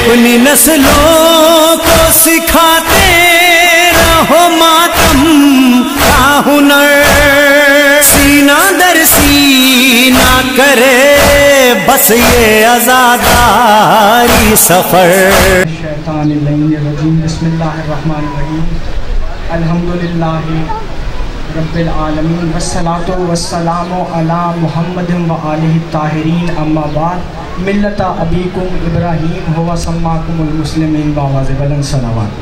اپنی نسلوں کو سکھاتے رہو ماتم کا ہنر، سینہ در سینہ کرے بس یہ عزاداری سفر۔ شیطان اللعین الرجیم، بسم اللہ الرحمن الرحیم، الحمدللہ رب العالمین، والصلاة والسلام علی محمد و آلہ الطاہرین، اما بعد، ملت ابیکم ابراہیم ہوا سماکم المسلمین، بآواز بلند صلوات۔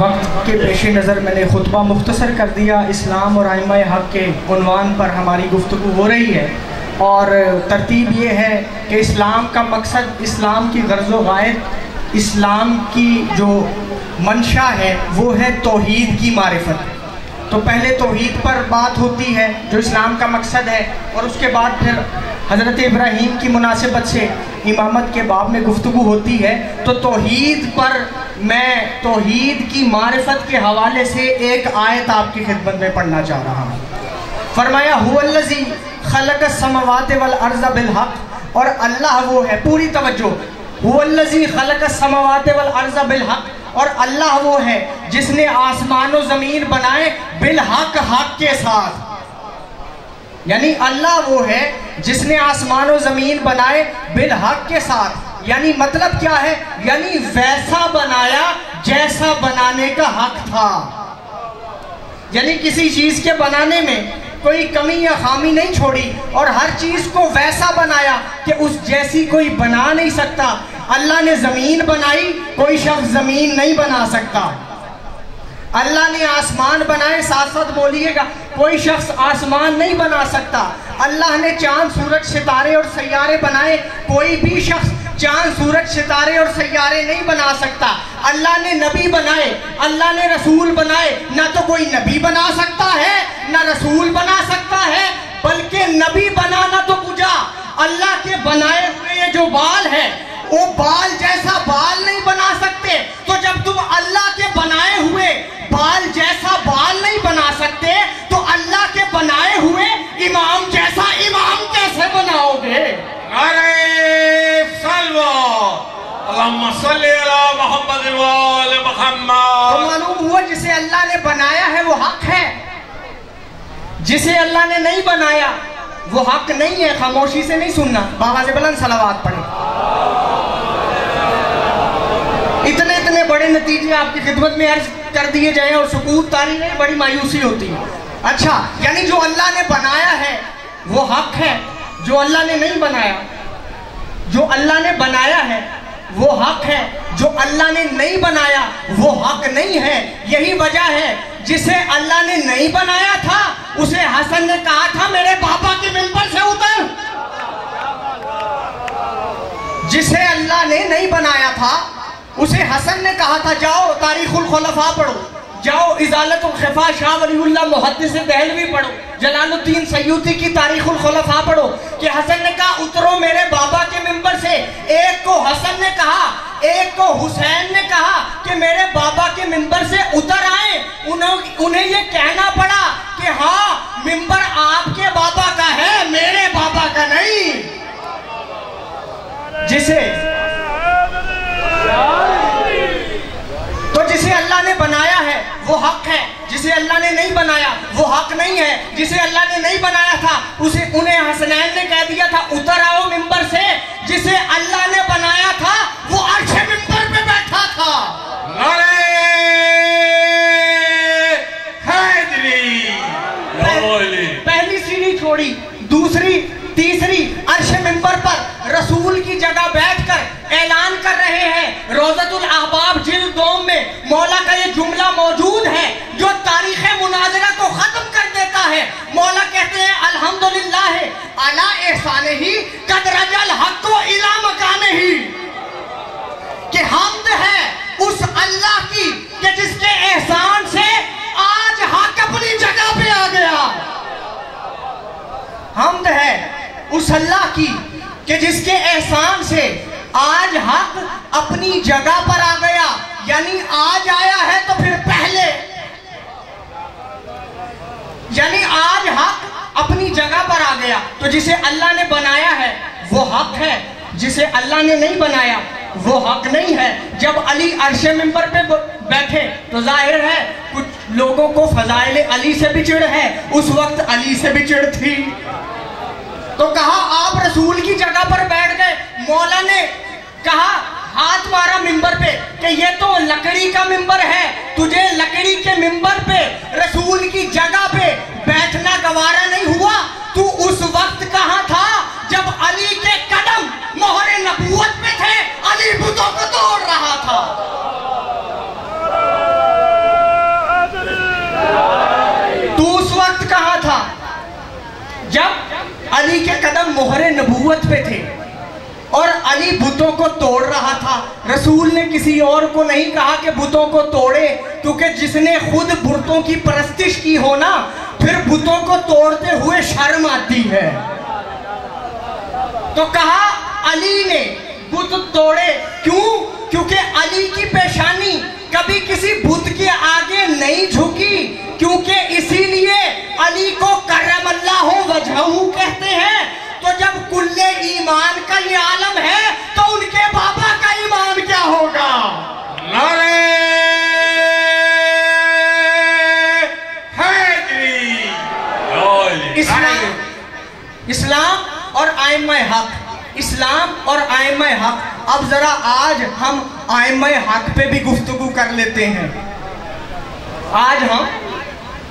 وقت کے پیش نظر میں نے خطبہ مختصر کر دیا۔ اسلام اور ائمہ حق کے عنوان پر ہماری گفتگو ہو رہی ہے، اور ترتیب یہ ہے کہ اسلام کا مقصد، اسلام کی غرض و غایت، اسلام کی جو منشا ہے وہ ہے توحید کی معرفت۔ تو پہلے توحید پر بات ہوتی ہے جو اسلام کا مقصد ہے، اور اس کے بعد پھر حضرت ابراہیم کی مناسبت سے امامت کے باب میں گفتگو ہوتی ہے۔ تو توحید پر میں توحید کی معرفت کے حوالے سے ایک آیت آپ کی خدمت میں پڑھنا چاہ رہا ہوں۔ فرمایا هو الذی خلق السماوات والارض بالحق، اور اللہ وہ ہے، پوری توجہ، هو الذی خلق السماوات والارض بالحق، اور اللہ وہ ہے جس نے آسمان و زمین بنائے بالحق، حق کے ساتھ۔ یعنی اللہ وہ ہے جس نے آسمان و زمین بنائے بالحق کے ساتھ، یعنی مطلب کیا ہے؟ یعنی ویسا بنایا جیسا بنانے کا حق تھا۔ یعنی کسی چیز کے بنانے میں کوئی کمی یا خامی نہیں چھوڑی، اور ہر چیز کو ویسا بنایا کہ اس جیسی کوئی بنا نہیں سکتا۔ اللہ نے زمین بنائی، کوئی شخص زمین نہیں بنا سکتا۔ اللہ نے آسمان بنائے، ساتھ ساتھ بولیے گا، کوئی شخص آسمان نہیں بنا سکتا۔ اللہ نے چاند، سورج، ستارے اور سیارے بنائے، کوئی بھی شخص چاند، سورج، ستارے اور سیارے نہیں بنا سکتا۔ اللہ نے نبی بنائے، اللہ نے رسول بنائے، نہ تو کوئی نبی بنا سکتا ہے نہ رسول بنا سکتا ہے، بلکہ نبی بنانا تو پوچھا، اللہ کے بنائے ہوئے یہ جو بال ہے وہ بال جیسا بال نہیں بنا سکتے۔ تو جب تم اللہ کے بنائے ہوئے بال جیسا بال نہیں بنا سکتے تو اللہ کے بنائے ہوئے امام جیسا امام کیسے بناؤ گے؟ نعرہ صلوات، اللہم صلی علی محمد و آل محمد۔ تو معلوم ہوا جسے اللہ نے بنایا ہے وہ حق ہے، جسے اللہ نے نہیں بنایا وہ حق نہیں ہے۔ خاموشی سے نہیں سننا، بآواز بلند صلوات پڑھیں۔ اتنے بڑے نتیجے آپ کی خدمت میں عرض کر دیے جائیں اور سکوت طاری رہے، بڑی مایوسی ہوتی ہے۔ اچھا، یعنی جو اللہ نے بنایا ہے وہ حق ہے، جو اللہ نے نہیں بنایا، جو اللہ نے بنایا ہے وہ حق ہے، جو اللہ نے نہیں بنایا وہ حق نہیں ہے۔ یہی وجہ ہے جسے اللہ نے نہیں بنایا تھا اسے حسن نے کہا تھا میرے بابا کے ممبر سے اتر۔ جسے اللہ نے نہیں بنایا تھا اسے حسن نے کہا تھا جاؤ تاریخ الخلفاء پڑھو، جاؤ ازالت الخفا شاہ ولی اللہ محدث دہلوی پڑھو، جلال الدین سیوطی کی تاریخ الخلفاء پڑھو، کہ حسن نے کہا اترو میرے بابا کے ممبر سے۔ ایک کو حسن نے کہا، ایک کو حسین نے کہا کہ میرے بابا کے ممبر سے اتر آئیں۔ انہیں یہ کہنا پڑا کہ ہاں ممبر آپ کے بابا کا ہے، میرے بابا کا نہیں۔ تو جسے اللہ نے بنایا ہے وہ حق ہے، جسے اللہ نے نہیں بنایا وہ حق نہیں ہے۔ جسے اللہ نے نہیں بنایا تھا انہیں حسنین نے کہہ دیا تھا اتر آؤ ممبر سے۔ جسے اللہ نے بنایا تھا وہ عرش ممبر پہ بیٹھا تھا۔ نعرہ حیدری، پہلی سیڑھی چھوڑی، دوسری، تیسری، عرش ممبر پر رسول کی جگہ بیٹھ کر اعلان کر رہے ہیں۔ روضۃ الاحباب جلد 2 میں مولا کا یہ جملہ موجود ہے جو تاریخ مناظرہ کو ختم کر دیتا ہے۔ مولا کہتے ہیں الحمدللہ علی احسانہ قد رجع الحق الی مکانہ، کہ حمد ہے اس اللہ کی کہ جس کے احسان سے آج حق اپنی جگہ پہ آ گیا۔ حمد ہے اس اللہ کی کہ جس کے احسان سے آج حق اپنی جگہ پر آ گیا، یعنی آج آیا ہے تو پھر پہلے، یعنی آج حق اپنی جگہ پر آ گیا۔ تو جسے اللہ نے بنایا ہے حق ہے جسے اللہ نے نہیں بنایا، وہ حق نہیں ہے۔ جب علی عرش منبر پہ بیٹھے تو ظاہر ہے کچھ لوگوں کو فضائل علی سے بھی چڑ ہے، اس وقت علی سے بھی چڑ تھی، تو کہا آپ رسول کی جگہ پر بیٹھ گئے۔ مولا نے کہا ہاتھ مارا ممبر پہ کہ یہ تو لکڑی کا ممبر ہے، تجھے لکڑی کے ممبر پہ رسول کی جگہ پہ بیٹھنا گوارا نہیں ہوا؟ تو اس وقت کہاں تھا جب علی کے قدم مہر نبوت پہ تھے، علی بتوں کو توڑ رہا تھا؟ تو اس وقت کہاں تھا جب علی کے قدم مہر نبوت پہ تھے اور علی بتوں کو توڑ رہا تھا؟ رسول نے کسی اور کو نہیں کہا کہ بتوں کو توڑے، کیونکہ جس نے خود بتوں کی پرستش کی ہو نا، پھر بتوں کو توڑتے ہوئے شرم آتی ہے۔ تو کہا علی نے بت توڑے، کیوں؟ کیونکہ علی کی پیشانی کبھی کسی بت کے آگے نہیں جھکی، کیونکہ اسی لیے علی کو کرم اللہ وجہہ کہتے ہیں۔ تو جب کل ایمان کا یہ عالم ہے تو ان کے بابا کا ایمان کیا ہوگا؟ نعرہ حیدری! اسلام اور ائمہ حق، اسلام اور ائمہ حق۔ اب ذرا آج ہم ائمہ حق پہ بھی گفتگو کر لیتے ہیں۔ آج ہم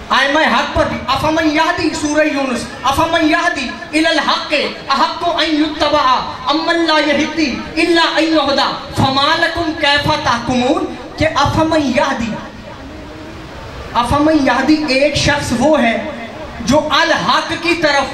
ائمہ حق پر بھی، افمن یہدی، سورہ یونس، افمن یہدی الی الحق احق ان یتبع امن لا یہدی الا ان یہدی فما لکم کیف تحکمون، کہ افمن یہدی، افمن یہدی ایک شخص وہ ہے جو الحق کی طرف،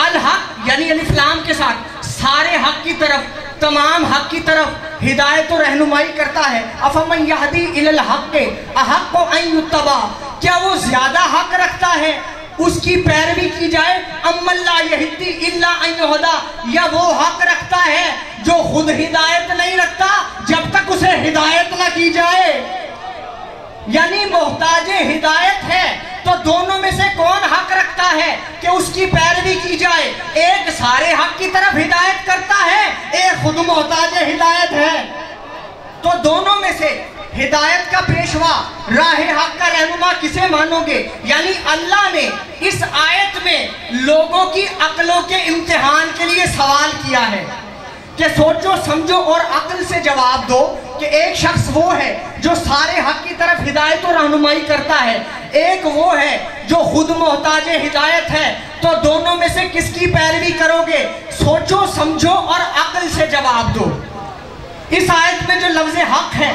الحق یعنی الف لام کے ساتھ سارے حق کی طرف، تمام حق کی طرف ہدایت و رہنمائی کرتا ہے۔ افمن یہدی الی الحق احق ان یتبع، کیا وہ زیادہ حق رکھتا ہے اس کی پیروی کی جائے؟ امن لا یہدی الا ان یہدی، یا وہ حق رکھتا ہے جو خود ہدایت نہیں رکھتا جب تک اسے ہدایت نہ کی جائے؟ یعنی محتاج ہدایت ہے، تو دونوں میں سے کون حق رکھتا ہے کہ اس کی پیروی کی جائے؟ ایک سارے حق کی طرف ہدایت کرتا ہے، ایک خود محتاج ہدایت ہے۔ تو دونوں میں سے ہدایت کا پیشوا، راہ حق کا رہنما کسے مانو گے؟ یعنی اللہ نے اس آیت میں لوگوں کی عقلوں کے امتحان کے لیے سوال کیا ہے کہ سوچو سمجھو اور عقل سے جواب دو کہ ایک شخص وہ ہے جو سارے حق کی طرف ہدایت و رہنمائی کرتا ہے، ایک وہ ہے جو خود محتاج ہدایت ہے، تو دونوں میں سے کس کی پیروی کرو گے؟ سوچو سمجھو اور عقل سے جواب دو۔ اس آیت میں جو لفظ حق ہے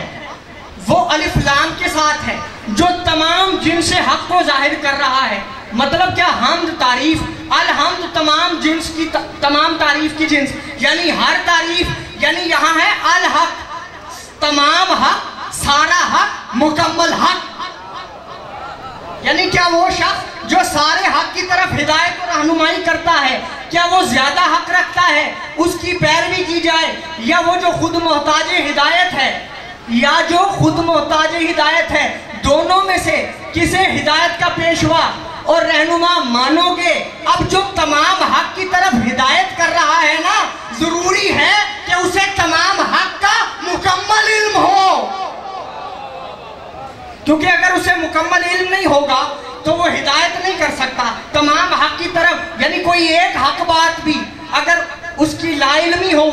وہ الف لام کے ساتھ ہے، جو تمام جنس حق کو ظاہر کر رہا ہے۔ مطلب کیا؟ حمد، تعریف، الحمد تمام جنس کی، تمام تعریف کی جنس، یعنی ہر تعریف، یعنی یہاں ہے الحق، تمام حق، سارا حق، مکمل حق۔ یعنی کیا وہ شخص جو سارے حق کی طرف ہدایت و رہنمائی کرتا ہے، کیا وہ زیادہ حق رکھتا ہے اس کی پیروی کی جائے، یا وہ جو خود محتاج ہدایت ہے، یا جو خود محتاج ہدایت ہے؟ دونوں میں سے کسے ہدایت کا پیشوا اور رہنما مانو گے؟ اب جو تمام حق کی طرف ہدایت کر رہا ہے نا، ضروری ہے کہ اسے تمام حق کا مکمل علم ہو، کیونکہ اگر اسے مکمل علم نہیں ہوگا تو وہ ہدایت نہیں کر سکتا تمام حق کی طرف۔ یعنی کوئی ایک حق بات بھی اگر اس کی لا علمی ہو،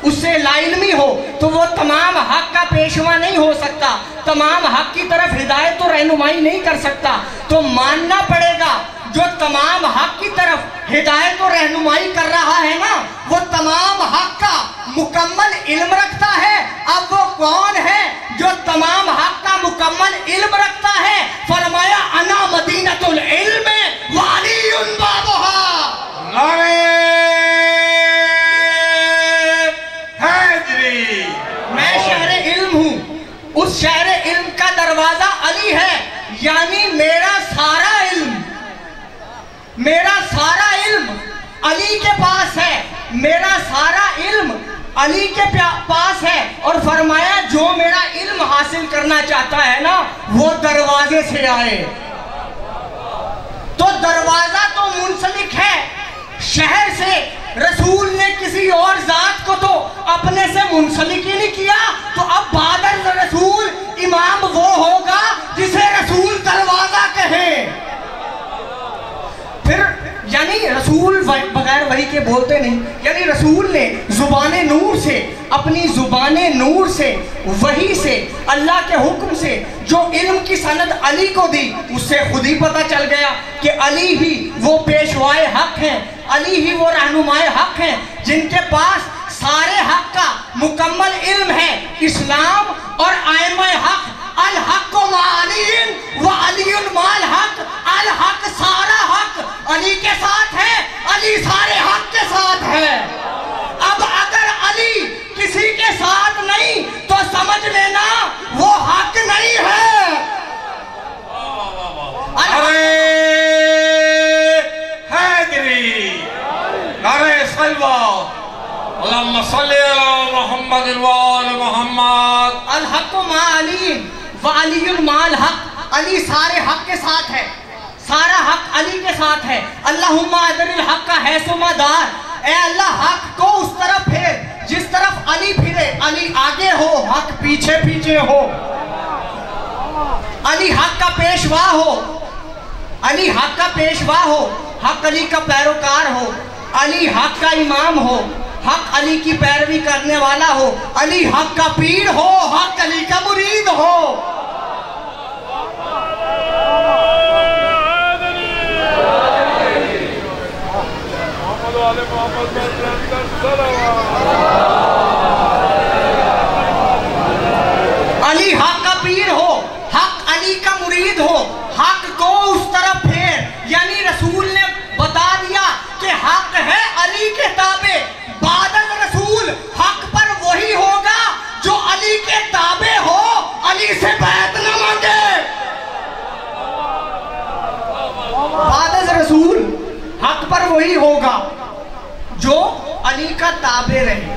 اس سے لا علمی ہو، تو وہ تمام حق کا پیشوا نہیں ہو سکتا، تمام حق کی طرف ہدایت و رہنمائی نہیں کر سکتا۔ تو ماننا پڑے گا جو تمام حق کی طرف ہدایت و رہنمائی کر رہا ہے نا، وہ تمام حق کا مکمل علم رکھتا ہے۔ اب وہ کون ہے جو تمام حق کا مکمل علم رکھتا ہے؟ فرمایا انا مدینۃ العلم وعلی بابھا۔ میں شہر علم ہوں، اس شہر علم کا دروازہ علی ہے، یعنی میرا سارا علم علی کے پاس ہے، میرا سارا علم علی کے پاس ہے۔ اور فرمایا جو میرا علم حاصل کرنا چاہتا ہے نا، وہ دروازے سے آئے۔ تو دروازہ تو منسلک ہے شہر سے، رسول نے کسی اور मुंसलिक ही नहीं किया, तो अब बाद रसूल इमाम वो होगा जिसे रसूल दरवाजा कहे। फिर यानी रसूल बगैर वही के बोलते नहीं, यानी रसूल ने जुबान नूर से, अपनी जुबान नूर से, वही से, अल्लाह के हुक्म से जो इल्म की सनद अली को दी, उससे खुद ही पता चल गया कि अली ही वो पेशवाए हक हैं, अली ही वो रहनुमाए हक हैं जिनके पास सारे हक का मुकम्मल इल्म है। इस्लाम और आइम्मा हक, अल हक व अलीन व अलीउन माल हक, अल हक सारा हक अली के साथ है, अली सारे हक के साथ है। अब अगर अली किसी के साथ नहीं तो समझ लेना वो हक नहीं है। अरे हैदरी, अरे सलवा, अल्लाहुम्मा सल्ली अला मुहम्मद व आले मुहम्मद। अल हक मा अली व अलीउल माल हक, अली सारे हक के साथ है, सारा हक अली के साथ है। अल्लाहुम्मा अदरिल हक का है सुमादार, ए अल्लाह हक को उस तरफ फेर जिस तरफ अली फिरे, अली आगे हो, हक पीछे पीछे हो, अली हक का पेशवा हो, अली हक का पेशवा हो, हक अली का पैरोकार हो, अली हक का इमाम हो, हक अली की पैरवी करने वाला हो, अली हक का पीर हो, हक अली का मुरीद हो। अली हक का पीर हो, हक अली का मुरीद हो, हक को उस तरफ फेर, यानी रसूल ने बता दिया कि हक है अली के ताबे, बादल रसूल हक पर वही होगा जो अली के ताबे हो, अली से बैत न मांगे। बादल रसूल हक पर वही होगा जो अली का ताबे रहे,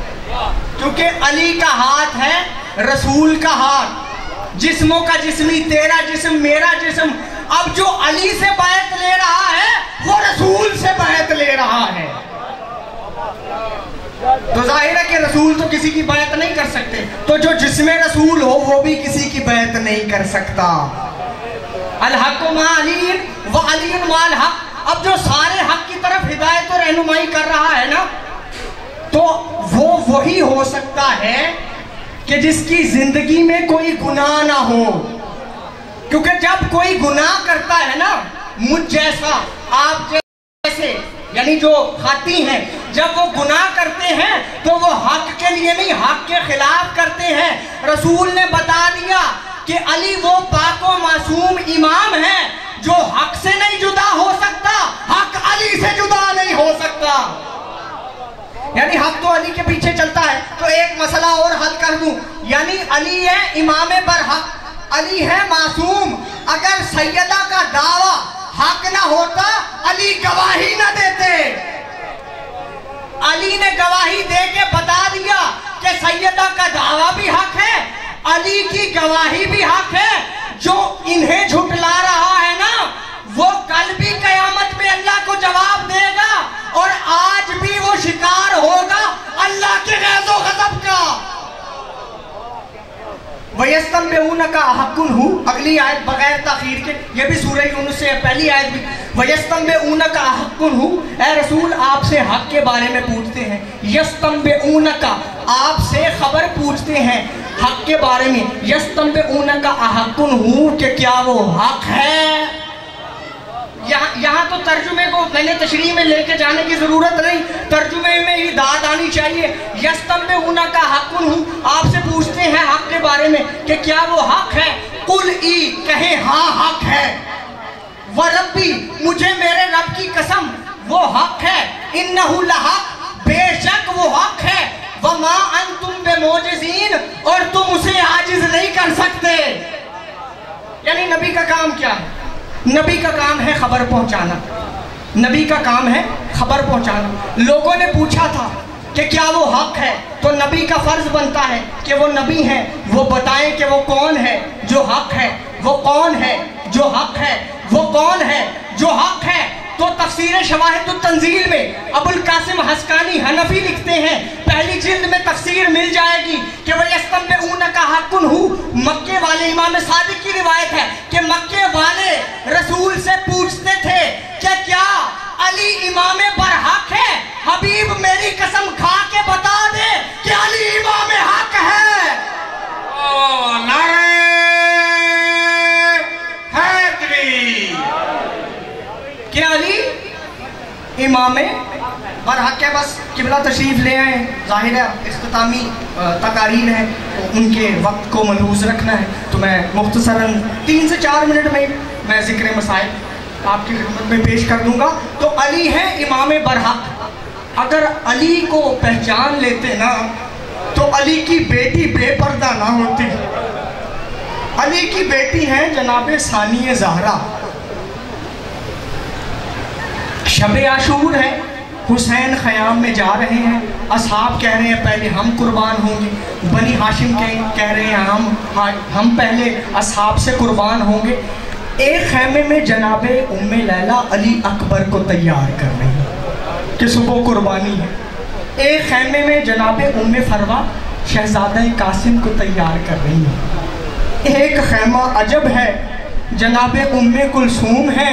क्योंकि अली का हाथ है रसूल का हाथ, जिस्मों का जिस्मी, तेरा जिस्म मेरा जिस्म। अब जो अली से बैत ले रहा है वो रसूल से बैत ले रहा है, तो जाहिर है कि रसूल तो किसी की बैत नहीं कर सकते, तो जो जिस्मे रसूल हो वो भी किसी की बैत नहीं कर सकता। अल हक मा अली व अलीउन माल हक, अब जो सारे हक की तरफ हिदायत और रहनुमाई कर रहा है ना, तो वो वही हो सकता है कि जिसकी जिंदगी में कोई गुनाह ना हो, क्योंकि जब कोई गुनाह करता है ना, मुझ जैसा आप जैसे यानी जो खाती हैं, जब वो गुनाह करते हैं तो वो हक के लिए नहीं, हक के खिलाफ करते हैं। रसूल ने बता दिया कि अली वो पाको मासूम इमाम है जो हक से नहीं जुदा हो सकता, हक अली से जुदा नहीं हो सकता। यानी हक तो अली के पीछे चलता है। तो एक मसला और हल कर दूं, यानी अली है इमाम बरहक, अली है मासूम। अगर सैयदा का दावा हक ना होता, अली गवाही ना देते। अली ने गवाही दे के बता दिया कि सैयदा का दावा भी हक है, अली की गवाही भी हक है। जो इन्हें झुटला रहा है ना, वो कल भी कयामत में अल्लाह को जवाब देगा, और आज भी वो शिकार होगा अल्लाह के गज़ब गज़ब का। वयस्तंबिऊनका अहक्कुन, अगली आयत बगैर ताखीर के, ये भी सूरह यूनुस से पहली आयत भी, वयस्तंबिऊनका अहक्कुन, ए रसूल आपसे हक के बारे में पूछते हैं। यस्तंबिऊनका, आपसे खबर पूछते हैं हक के बारे में। यस्तंबिऊनका अहक्कुन, कि क्या वो हक है। यहाँ तो तर्जुमे को मैंने तशरीह में लेके जाने की जरूरत नहीं, तर्जुमे में ही दाद आनी चाहिए। यस्तंबिऊनका अहक्कुन, आपसे पूछते हैं हक के बारे में कि क्या वो हक है। कुल ई, कहे हाँ हक है। व रब्बी, मुझे मेरे रब की कसम वो हक है। इन्नहु लहक, बेशक वो हक है। व मा अंतुम बिमोजिज़ीन, और तुम उसे आजिज नहीं कर सकते। यानी नबी का काम क्या है? नबी का काम है खबर पहुंचाना, नबी का काम है खबर पहुंचाना। लोगों ने पूछा था कि क्या वो हक है, तो नबी का फर्ज बनता है कि वो नबी है, वो बताएं कि वो कौन है जो हक है, वो कौन है जो हक है, वो कौन है जो हक है। तो तफसीर शवाहिद तंजील में अबुल कासिम हस्कानी हनफी लिखते हैं, पहली जिल्द में तफसीर तफसीर मिल जाएगी कि वयस्तंबिऊनका हक़्क़ुन हू, मक्के वाले इमाम सादिक की रिवायत है कि मक्के वाले रसूल से पूछते थे कि क्या अली इमाम बरहक है? हबीब मेरी कसम खा के बता दे कि अली इमाम हक है। नारे हैदरी, क्या अली इमाम बरहक है? बस किबला तशरीफ ले आए, जाहिर है इख्तितामी तकारीर है तो उनके वक्त को मलहूज़ रखना है, तो मैं मुख्तसरन 3 से 4 मिनट में मैं ज़िक्र मसाइल आपकी खिदमत में पेश कर दूंगा। तो अली है इमाम बरहक। अगर अली को पहचान लेते ना तो अली की बेटी बेपर्दा ना होती। अली की बेटी है जनाब सानिया ज़हरा। शब आशूर है, हुसैन ख़याम में जा रहे हैं, असहाब कह रहे हैं पहले हम कुर्बान होंगे, बनी हाशिम कह रहे हैं हम पहले असहाब से कुर्बान होंगे। एक खैमे में जनाब उम्मे लैला अली अकबर को तैयार कर रही है कि सुबह कुर्बानी है। एक खैमे में जनाब उम्मे फरवा शहजादा कासिम को तैयार कर रही है। एक खैमा अजब है, जनाब उम्मे कुलसूम है,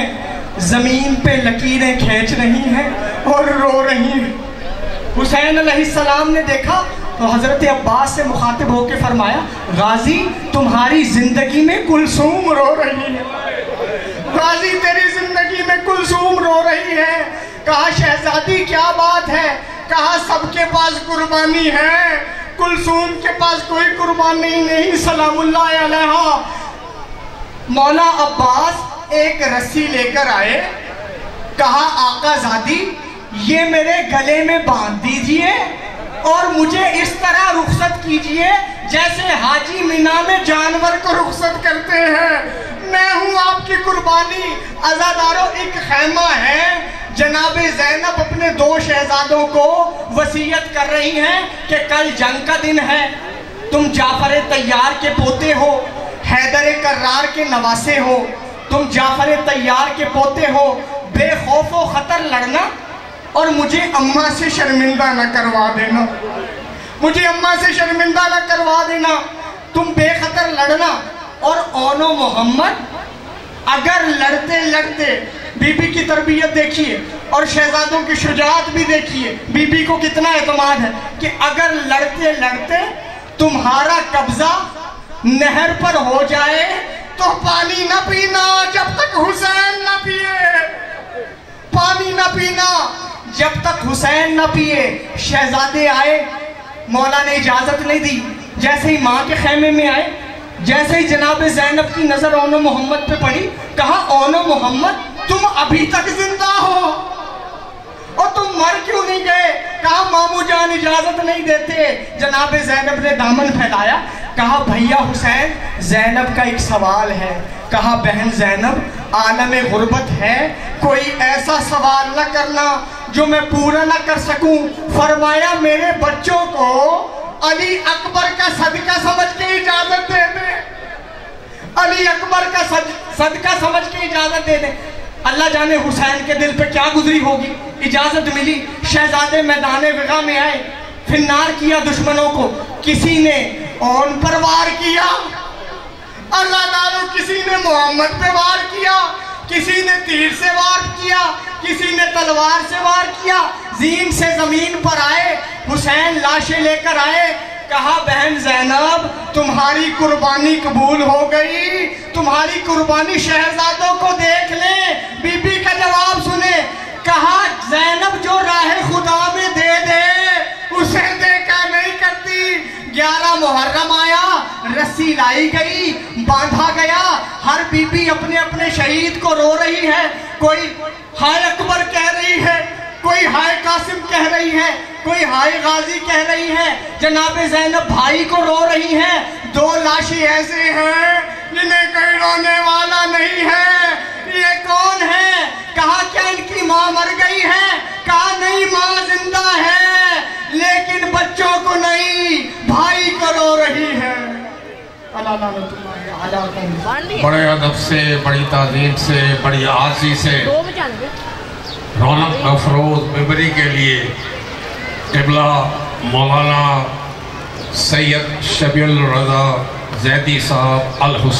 ज़मीन पे लकीरें खींच रही हैं और रो रही हैं। हुसैन अलैहिस्सलाम ने देखा तो हज़रत अब्बास से मुखातिब होकर फरमाया, गाजी तुम्हारी ज़िंदगी में कुलसूम रो रही है, गाजी तेरी ज़िंदगी में कुलसूम रो रही है। कहा शहजादी क्या बात है? कहा सबके पास कुर्बानी है, कुलसूम के पास कोई कुर्बानी नहीं सलामुल्लाह अलैहा। मौला अब्बास एक रस्सी लेकर आए, कहा आका ज़ादी ये मेरे गले में बांध दीजिए और मुझे इस तरह रुखसत कीजिए जैसे हाजी मीना में जानवर को रुखसत करते हैं। मैं हूँ आपकी कुर्बानी। अज़ादारों एक खैमा है, जनाब ज़ैनब अपने 2 शहजादों को वसीयत कर रही हैं कि कल जंग का दिन है, तुम जाफर तैयार के पोते हो, हैदर कर्रार के नवासे हो, तुम जाफर तैयार के पोते हो, बेखौफ व खतर लड़ना और मुझे अम्मा से शर्मिंदा न करवा देना, मुझे अम्मा से शर्मिंदा न करवा देना, तुम बेखतर लड़ना। और ओनो मोहम्मद अगर लड़ते लड़ते, बीबी की तरबियत देखिए और शहजादों की शुजाअत भी देखिए, बीबी को कितना एतमाद है कि अगर लड़ते लड़ते तुम्हारा कब्जा नहर पर हो जाए तो पानी न पीना जब तक हुसैन न पिए, पानी न पीना जब तक हुसैन न पिए। शहजादे आए, मौला ने इजाजत नहीं दी, जैसे ही माँ के खेमे में आए, जैसे ही जनाब ज़ैनब की नजर ओनो मोहम्मद पे पड़ी, कहा ओनो मोहम्मद तुम अभी तक जिंदा हो और तुम मर क्यों नहीं गए? कहा मामू जान इजाजत नहीं देते। जनाब ज़ैनब ने दामन फैलाया, कहा भैया हुसैन ज़ैनब का एक सवाल है। कहा बहन ज़ैनब आलम गुर्बत है, कोई ऐसा सवाल न करना जो मैं पूरा न कर सकूं। फरमाया मेरे बच्चों को अली अकबर का सदका समझ के इजाजत दे दे, अली अकबर का सदका समझ के इजाजत दे दे। अल्लाह जाने हुसैन के दिल पे क्या गुजरी होगी। इजाजत मिली, शहजादे मैदान विगा में आए, फिन्नार किया दुश्मनों को, किसी ने ओन पर वार किया, अल्लाह ताला किसी ने मोहम्मद पे वार किया, किसी ने तीर से वार किया, किसी ने तलवार से वार किया। जीन से जमीन पर आए, हुसैन लाशें लेकर आए। कहा बहन ज़ैनब तुम्हारी कुर्बानी कबूल हो गई, तुम्हारी कुर्बानी शहजादों को देख ले। बीबी का जवाब सुने, कहा ज़ैनब जो राह खुदा में दे दे उसे देखा नहीं करती। 11 मुहर्रम आया, रस्सी लाई गई, बांधा गया, हर बीबी अपने अपने शहीद को रो रही है। कोई हाय अकबर कह रही है, कोई हाय कासिम कह रही है, कोई हाय गाजी कह रही है। जनाब ज़ैनब भाई को रो रही है। 2 लाशें ऐसे हैं जिन्हें कोई रोने वाला नहीं है। ये कौन है? कहा क्या इनकी माँ मर गई है? कहा नहीं, माँ जिंदा है लेकिन बच्चों को नहीं, भाई को रो रही है। बड़े अदब से, बड़ी ताज़ीम से, बड़ी आसी से रौनक अफरोज मेमोरी के लिए क़िबला मौलाना سید شبیع الرضا زیدی صاحب الحسین